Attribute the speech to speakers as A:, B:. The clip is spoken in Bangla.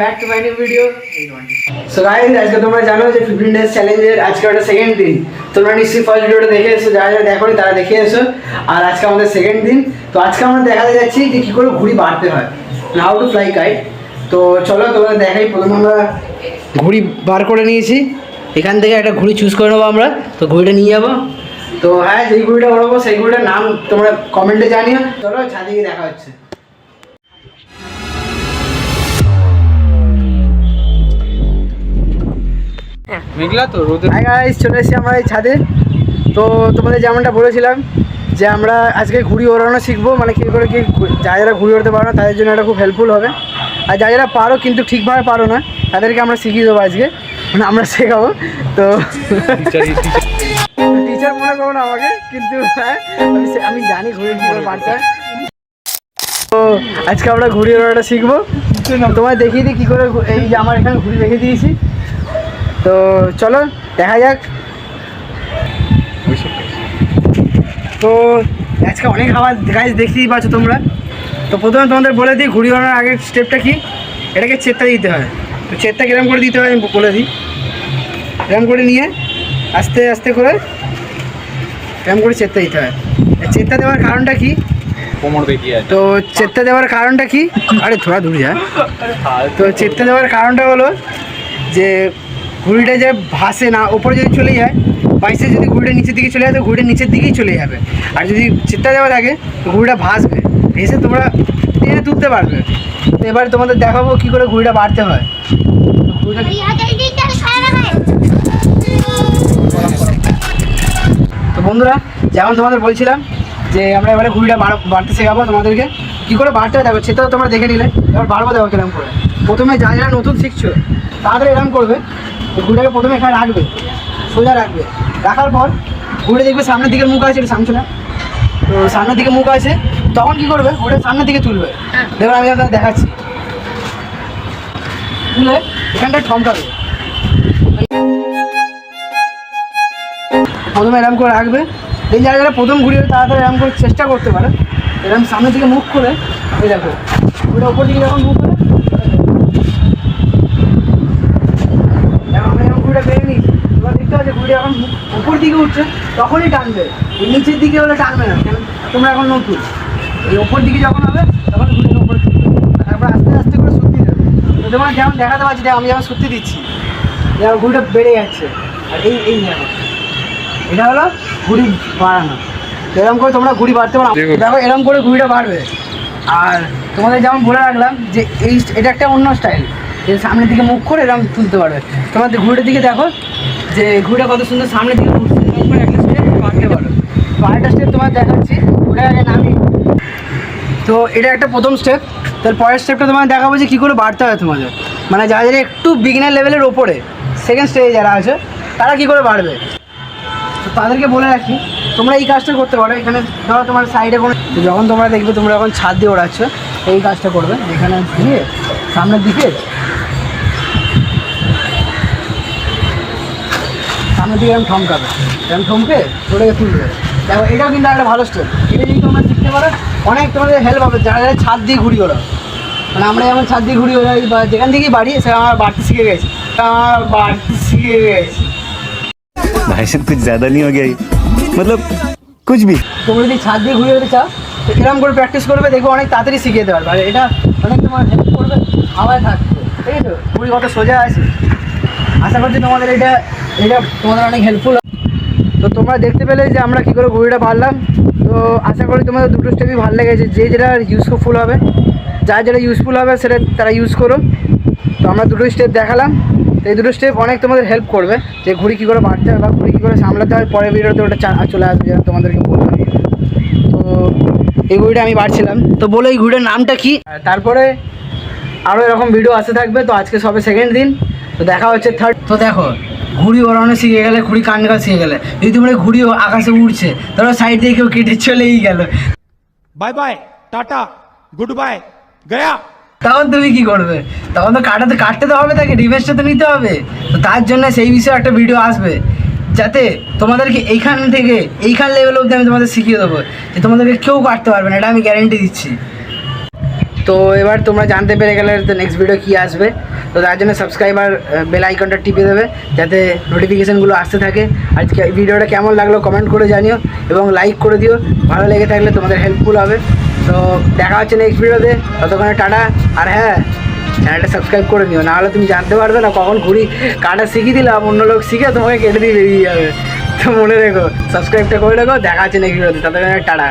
A: Back to my new video. So guys, আজকে তোমরা জানো যে 15 ডেজ চ্যালেঞ্জের আজকে ওটা সেকেন্ড দিন। তোমরা নিশ্চয়ই ফার্স্ট ভিডিওটা দেখে এসো, যারা যারা দেখোনি তারা দেখে এসো। আর আজকে আমাদের সেকেন্ড দিন। তো আজকে আমরা দেখাতে যাচ্ছি যে কী করে ঘুড়ি বাড়তে হয়, হাউ টু ফ্লাই কাইট। তো চলো তোমরা দেখাই। প্রথমে আমরা ঘুড়ি বার করে নিয়েছি, এখান থেকে একটা ঘুড়ি চুজ করে নেবো আমরা। তো ঘুড়িটা নিয়ে যাবো। তো হ্যাঁ, যেই ঘুড়িটা ওড়াবো সেই ঘুড়িটার নাম তোমরা কমেন্টে জানিও। চলো ছাদে গিয়ে দেখা হচ্ছে।
B: মেঘলা তো রোদে।
A: হাই গাইস, চলে এসেছি আমরা এই ছাদে। তো তোমাদের যেমনটা বলেছিলাম যে আমরা আজকে ঘুড়ি ওড়ানো শিখবো, মানে কী করে কি যারা ঘুড়ি ওড়াতে পারো না তাদের জন্য এটা খুব হেল্পফুল হবে। আর যারা পারো কিন্তু ঠিকভাবে পারো না তাদেরকে আমরা শিখিয়ে দেবো আজকে, মানে আমরা শেখাবো। তো টিচার মনে করো না আমাকে, কিন্তু হ্যাঁ আমি জানি ঘুড়ি কী করে পারতে হয়। তো আজকে আমরা ঘুড়ি ওড়াটা শিখবো। তোমায় দেখিয়ে দিই কী করে। এই যে আমার এখানে ঘুড়ি রেখে দিয়েছি, তো চলো দেখা যাক। তো আজকে অনেক খাবার গাইজ দেখতেই পাচ্ছ তোমরা। তো প্রথমে তোমাদের বলে দিই ঘুড়ি ওড়ানোর আগের স্টেপটা কি। এটাকে চেত্তা দিতে হয়। তো চেত্তা কিরম করে দিতে হয় আমি বলে দিই। এরম করে নিয়ে আস্তে আস্তে করে এরম করে চেত্তা দিতে হয়। চেত্তা দেওয়ার কারণটা কি?
B: কোমর দেখিয়ে আছে।
A: তো চেত্তা দেওয়ার কারণটা কি? আরে থোড়া দূর যায়। তো চেত্তা দেওয়ার কারণটা হলো যে ঘুড়িটা যে ভাসে না, ওপরে যদি চলে যায়, বাইসে যদি ঘুড়িটা নিচের দিকে চলে যায় তো ঘুড়িটা নিচের দিকেই চলে যাবে। আর যদি চেত্তা দেওয়া থাকে তো ঘুড়িটা ভাসবে, ভেসে তোমরা টেনে তুলতে পারবে। তো এবার তোমাদের দেখাবো কী করে ঘুড়িটা বাড়তে হয়। তো বন্ধুরা, যেমন তোমাদের বলছিলাম যে আমরা এবারে ঘুড়িটা বাড়তে শেখাবো তোমাদেরকে। কী করে বাড়তে হয় দেখো, সেটাও তোমরা দেখে নিলে। এবার বাড়বো দেখো কিরম করে। প্রথমে যারা যারা নতুন শিখছো তাড়াতাড়ি এরম করবে। ঘুড়িটাকে প্রথমে এখানে রাখবে, সোজা রাখবে। রাখার পর ঘুড়ি দেখবে সামনের দিকের মুখ আছে, এটা সামনে না, তো সামনের দিকে মুখ আছে। তখন কী করবে, ঘুড়ি সামনের দিকে তুলবে। দেখুন আমি আপনাদের দেখাচ্ছি। তুলে এখানটা ঠমকাবে, প্রথমে এরম করে রাখবে। এই যারা যারা প্রথম ঘুড়ি তাড়াতাড়ি এরম করে চেষ্টা করতে পারে। এরকম সামনের দিকে মুখ করে এই দেখো ঘুড়িটা ওপর দিকে যখন মুখ করে আমরা যখন ঘুড়িটা বেরিয়ে নিই, এবার দেখতে পাচ্ছি ঘুড়ি যখন উপর দিকে উঠছে তখনই টানবে। ওই নিচের দিকে হলে টানবে না, কেন তোমরা এখন নতুন। এই ওপর দিকে যখন হবে তখন ঘুড়িটা উপরে তারপর আস্তে আস্তে করে সুত্তি দেবে। তো তোমার যেমন দেখাতে পারছি, আমি যেমন সুত্তি দিচ্ছি, যেমন ঘুড়িটা বেড়ে যাচ্ছে। আর এই দেখো, এটা হলো ঘুড়ি বাড়ানো। এরকম করে তোমরা ঘুড়ি বাড়তে পারো। দেখো এরকম করে ঘুড়িটা বাড়বে। আর তোমাদের যেমন বলে রাখলাম যে এটা একটা অন্য স্টাইল, যে সামনের দিকে মুখ করে এরকম তুলতে পারবে। তোমাদের ঘুড়িটার দিকে দেখো যে ঘুড়িটা কত সুন্দর সামনের দিকে ঘুরছে। এরকম করে একটা স্টেপ বাড়তে পারো। তো আরেকটা স্টেপ তোমার দেখাচ্ছি, ওটা আগে নামি। তো এটা একটা প্রথম স্টেপ। তার পরের স্টেপটা তোমার দেখাবো যে কী করে বাড়তে হয় তোমাদের, মানে যারা যারা একটু বিগিনার লেভেলের ওপরে, সেকেন্ড স্টেজে যারা আছে তারা কী করে বাড়বে। তো তাদেরকে বলে রাখি তোমরা এই কাজটা করতে পারো। এখানে ধরো তোমার সাইডে কোনো, যখন তোমরা দেখবে তোমরা যখন ছাদ দিয়ে ওড়াচ্ছ এই কাজটা করবে। এখানে দিয়ে সামনের দিকে এরকম ঠমকাবে, এরকম ঠমকে ওটাকে তুলবে। দেখো এটাও কিন্তু একটা ভালো স্টেপ। এটা যদি তোমরা শিখতে পারো অনেক তোমাদের হেল্প হবে, যারা যারা ছাদ দিয়ে ঘুড়ি ওড়াও। মানে আমরা যেমন ছাদ দিয়ে ঘুড়ি ওড়াই বা যেখান থেকেই বাড়ি, সেটা আমার বাড়তে শিখে গেছি।
C: भाई साहब कुछ ज्यादा नहीं हो गया ये? मतलब कुछ भी।
A: তোমরা যদি ছাদ দিয়ে ঘুরে যেতে চাও তো এরকম করে প্র্যাকটিস করবে, দেখবো অনেক তাড়াতাড়ি শিখে যেতে পারবে। আর এটা অনেক তোমার হেল্প করবে হাওয়ায় থাকবে, ঠিক আছে? ঘুড়ি কত সোজা আছে। আশা করছি তোমাদের এটা তোমাদের অনেক হেল্পফুল। তো তোমরা দেখতে পেলে যে আমরা কী করে ঘুড়িটা বাড়লাম। তো আশা করি তোমাদের দুটো স্টেপই ভালো লেগেছে। যে যেটা ইউজফুল হবে, যার যেটা ইউজফুল হবে সেটা তারা ইউজ করো। তো আমরা দুটো স্টেপ দেখালাম। তো এই দুটো স্টেপ অনেক তোমাদের হেল্প করবে যে ঘুড়ি কী করে বাড়তে হয় বা ঘুড়ি কী করে সামলাতে হয়। পরের ভিডিওতে ওটা চলে আসবে, যেন তোমাদেরকে বললাম। তো এই ঘুড়িটা আমি বাড়ছিলাম। তো বলে এই ঘুড়ির নামটা কি, তারপরে আরও এরকম ভিডিও আসতে থাকবে। তো আজকে সবে সেকেন্ড দিন, তো দেখা হচ্ছে থার্ড। তো দেখো ঘুড়ি ওড়ানো শিখে গেলে, ঘুড়ি কান্না শিখে গেলে, যদি তোমরা ঘুড়ি আকাশে উঠছে ধরো সাইড দিয়ে কেউ কেটে চলেই গেল,
B: bye bye tata good bye Gaya,
A: তখন তুমি কি করবে? তখন তো কাটতে তো হবে, তাকে রিভেন্সটা তো নিতে হবে। তো তার জন্য সেই বিষয়ে একটা ভিডিও আসবে, যাতে তোমাদেরকে এইখান থেকে এইখান লেভেল অবধি আমি তোমাদের শিখিয়ে দেবো যে তোমাদেরকে কেউ কাটতে পারবে না, এটা আমি গ্যারেন্টি দিচ্ছি। তো এবার তোমরা জানতে পেরে গেলে তো নেক্সট ভিডিও কী আসবে। তো তার জন্য সাবস্ক্রাইব আর বেল আইকনটা টিপে দেবে যাতে নোটিফিকেশানগুলো আসতে থাকে। আর ভিডিওটা কেমন লাগলো কমেন্ট করে জানিও এবং লাইক করে দিও, ভালো লেগে থাকলে তোমাদের হেল্পফুল হবে। তো দেখা হচ্ছে নেক্সট ভিডিওতে, ততক্ষণে টাটা। আর হ্যাঁ, চ্যানেলটা সাবস্ক্রাইব করে নিও, নাহলে তুমি জানতে পারবে না কখন ঘুড়ি কাটা শিখিয়ে দিলাম, অন্য লোক শিখে তোমাকে কেটে দিয়ে বেরিয়ে যাবে। তো মনে রেখো, সাবস্ক্রাইবটা করে রাখো। দেখা হচ্ছে নেক্সট ভিডিওতে, ততক্ষণে টাটা।